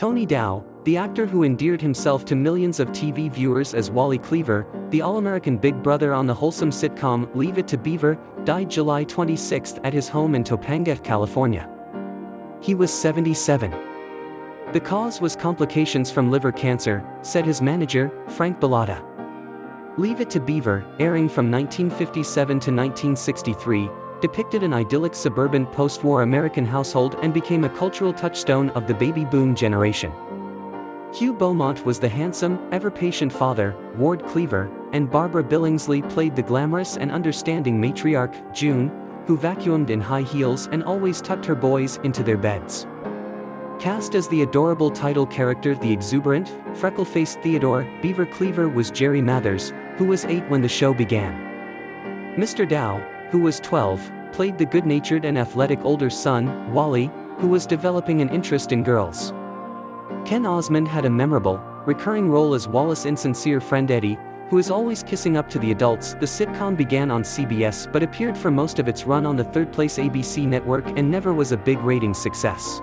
Tony Dow, the actor who endeared himself to millions of TV viewers as Wally Cleaver, the all-American big brother on the wholesome sitcom Leave It to Beaver, died July 26 at his home in Topanga, California. He was 77. The cause was complications from liver cancer, said his manager, Frank Bilotta. Leave It to Beaver, airing from 1957 to 1963, depicted an idyllic suburban post-war American household and became a cultural touchstone of the baby boom generation. Hugh Beaumont was the handsome, ever-patient father, Wally Cleaver, and Barbara Billingsley played the glamorous and understanding matriarch, June, who vacuumed in high heels and always tucked her boys into their beds. Cast as the adorable title character the exuberant, freckle-faced Theodore, Beaver Cleaver was Jerry Mathers, who was 8 when the show began. Mr. Dow, who was 12, played the good-natured and athletic older son, Wally, who was developing an interest in girls. Ken Osmond had a memorable, recurring role as Wallace's insincere friend Eddie, who is always kissing up to the adults. The sitcom began on CBS but appeared for most of its run on the third-place ABC network and never was a big ratings success.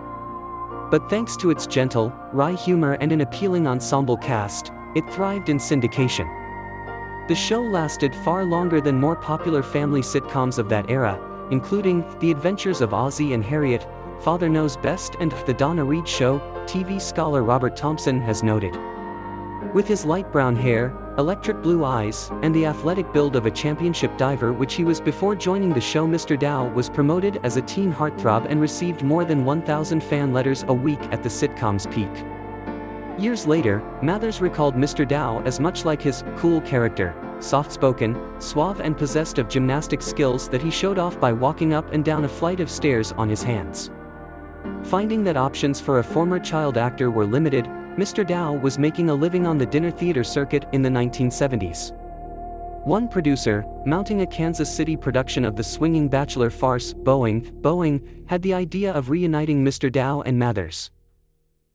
But thanks to its gentle, wry humor and an appealing ensemble cast, it thrived in syndication. The show lasted far longer than more popular family sitcoms of that era, including The Adventures of Ozzie and Harriet, Father Knows Best, and The Donna Reed Show, TV scholar Robert Thompson has noted. With his light brown hair, electric blue eyes, and the athletic build of a championship diver which he was before joining the show, Mr. Dow was promoted as a teen heartthrob and received more than 1,000 fan letters a week at the sitcom's peak. Years later, Mathers recalled Mr. Dow as much like his cool character, soft-spoken, suave and possessed of gymnastic skills that he showed off by walking up and down a flight of stairs on his hands. Finding that options for a former child actor were limited, Mr. Dow was making a living on the dinner theater circuit in the 1970s. One producer, mounting a Kansas City production of the swinging bachelor farce, Boeing, had the idea of reuniting Mr. Dow and Mathers.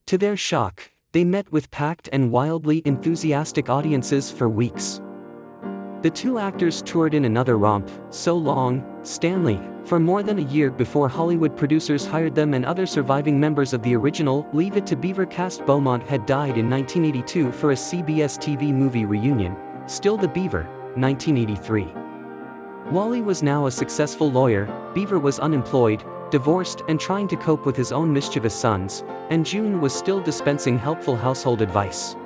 To their shock, they met with packed and wildly enthusiastic audiences for weeks. The two actors toured in another romp, So Long, Stanley, for more than a year before Hollywood producers hired them and other surviving members of the original Leave It to Beaver cast. Beaumont had died in 1982 for a CBS TV movie reunion, Still the Beaver, 1983. Wally was now a successful lawyer, Beaver was unemployed, divorced and trying to cope with his own mischievous sons, and June was still dispensing helpful household advice.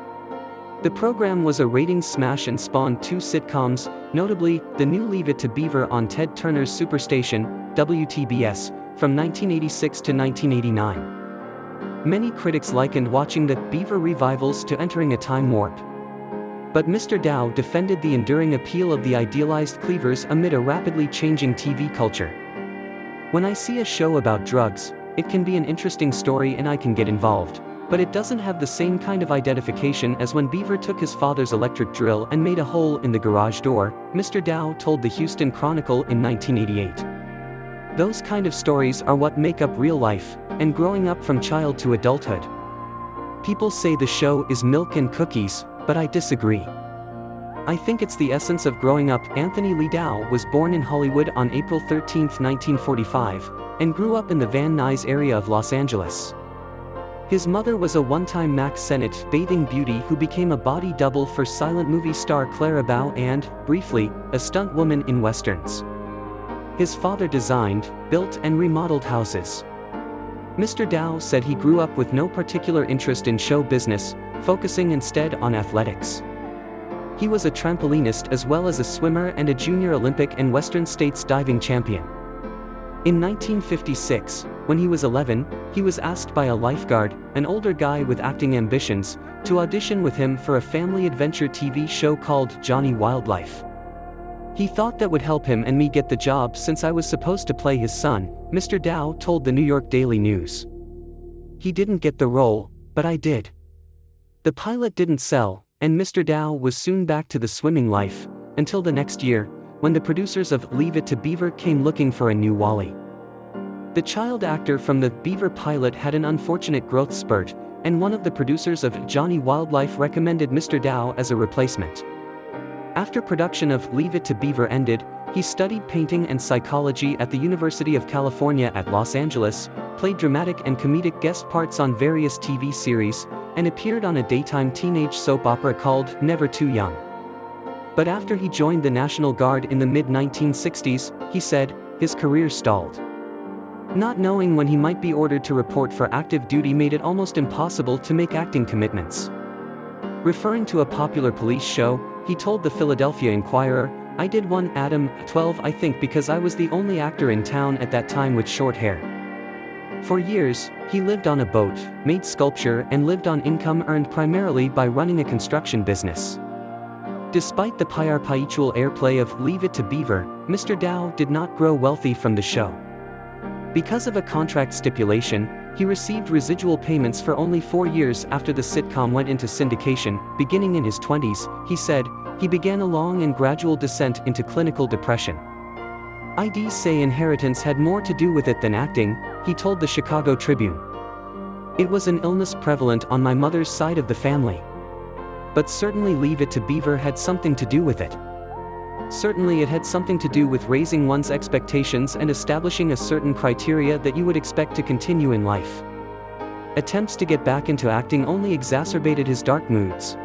The program was a ratings smash and spawned 2 sitcoms, notably, the new Leave It to Beaver on Ted Turner's superstation, WTBS, from 1986 to 1989. Many critics likened watching the Beaver revivals to entering a time warp. But Mr. Dow defended the enduring appeal of the idealized Cleavers amid a rapidly changing TV culture. When I see a show about drugs, it can be an interesting story and I can get involved. But it doesn't have the same kind of identification as when Beaver took his father's electric drill and made a hole in the garage door, Mr. Dow told the Houston Chronicle in 1988. Those kind of stories are what make up real life, and growing up from child to adulthood. People say the show is milk and cookies, but I disagree. I think it's the essence of growing up. Anthony Lee Dow was born in Hollywood on April 13, 1945, and grew up in the Van Nuys area of Los Angeles. His mother was a one-time Max Sennett bathing beauty who became a body double for silent movie star Clara Bow and, briefly, a stunt woman in westerns. His father designed, built and remodeled houses. Mr. Dow said he grew up with no particular interest in show business, focusing instead on athletics. He was a trampolinist as well as a swimmer and a junior Olympic and Western States diving champion. In 1956, when he was 11, he was asked by a lifeguard, an older guy with acting ambitions, to audition with him for a family adventure TV show called Johnny Wildlife. He thought that would help him and me get the job since I was supposed to play his son, Mr. Dow told the New York Daily News. He didn't get the role, but I did. The pilot didn't sell, and Mr. Dow was soon back to the swimming life, until the next year, when the producers of Leave It to Beaver came looking for a new Wally. The child actor from the Beaver pilot had an unfortunate growth spurt, and one of the producers of Johnny Wildlife recommended Mr. Dow as a replacement. After production of Leave It to Beaver ended, he studied painting and psychology at the University of California at Los Angeles, played dramatic and comedic guest parts on various TV series, and appeared on a daytime teenage soap opera called Never Too Young. But after he joined the National Guard in the mid-1960s, he said, his career stalled. Not knowing when he might be ordered to report for active duty made it almost impossible to make acting commitments. Referring to a popular police show, he told the Philadelphia Inquirer, "I did one Adam 12 I think because I was the only actor in town at that time with short hair." For years, he lived on a boat, made sculpture and lived on income earned primarily by running a construction business. Despite the perpetual airplay of Leave It to Beaver, Mr. Dow did not grow wealthy from the show. Because of a contract stipulation, he received residual payments for only 4 years after the sitcom went into syndication. Beginning in his 20s, he said, he began a long and gradual descent into clinical depression. "I'd say inheritance had more to do with it than acting," he told the Chicago Tribune. "It was an illness prevalent on my mother's side of the family. But certainly Leave It to Beaver had something to do with it. Certainly it had something to do with raising one's expectations and establishing a certain criteria that you would expect to continue in life." Attempts to get back into acting only exacerbated his dark moods.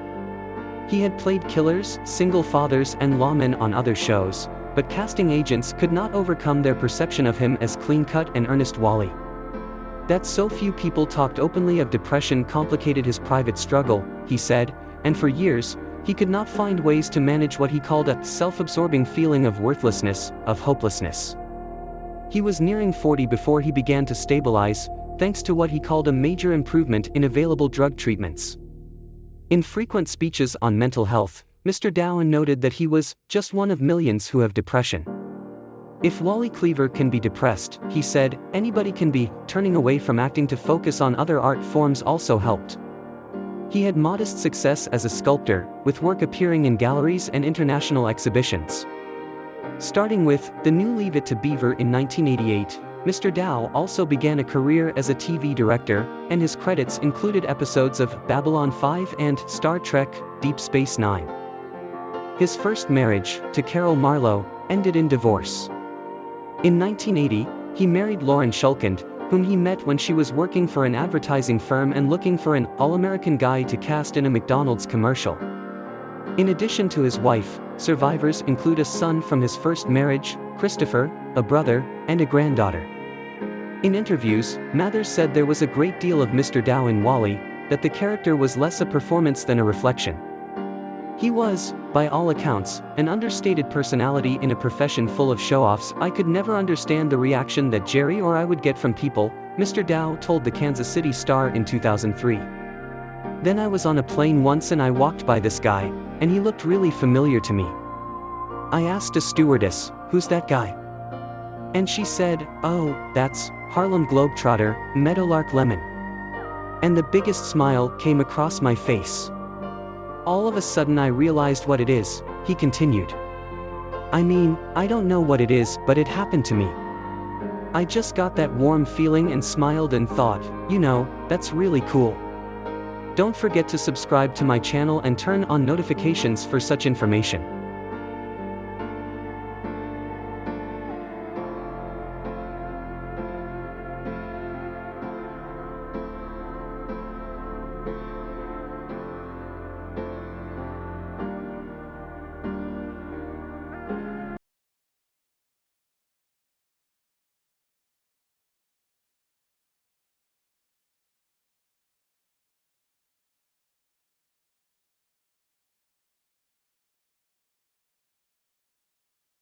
He had played killers, single fathers and lawmen on other shows, but casting agents could not overcome their perception of him as clean-cut and earnest Wally. That so few people talked openly of depression complicated his private struggle, he said, and for years, he could not find ways to manage what he called a self-absorbing feeling of worthlessness, of hopelessness. He was nearing 40 before he began to stabilize, thanks to what he called a major improvement in available drug treatments. In frequent speeches on mental health, Mr. Dow noted that he was just one of millions who have depression. "If Wally Cleaver can be depressed," he said, "anybody can be." Turning away from acting to focus on other art forms also helped. He had modest success as a sculptor, with work appearing in galleries and international exhibitions. Starting with the new Leave It to Beaver in 1988, Mr. Dow also began a career as a TV director, and his credits included episodes of Babylon 5 and Star Trek: Deep Space Nine. His first marriage, to Carol Marlowe, ended in divorce. In 1980, he married Lauren Shulkind, whom he met when she was working for an advertising firm and looking for an all-American guy to cast in a McDonald's commercial. In addition to his wife, survivors include a son from his first marriage, Christopher, a brother, and a granddaughter. In interviews, Mathers said there was a great deal of Mr. Dow in Wally, that the character was less a performance than a reflection. He was, by all accounts, an understated personality in a profession full of show-offs. "I could never understand the reaction that Jerry or I would get from people," Mr. Dow told the Kansas City Star in 2003. "Then I was on a plane once and I walked by this guy, and he looked really familiar to me. I asked a stewardess, 'Who's that guy?' And she said, 'Oh, that's Harlem Globetrotter, Meadowlark Lemon.' And the biggest smile came across my face. All of a sudden I realized what it is," he continued. "I mean, I don't know what it is, but it happened to me. I just got that warm feeling and smiled and thought, you know, that's really cool." Don't forget to subscribe to my channel and turn on notifications for such information.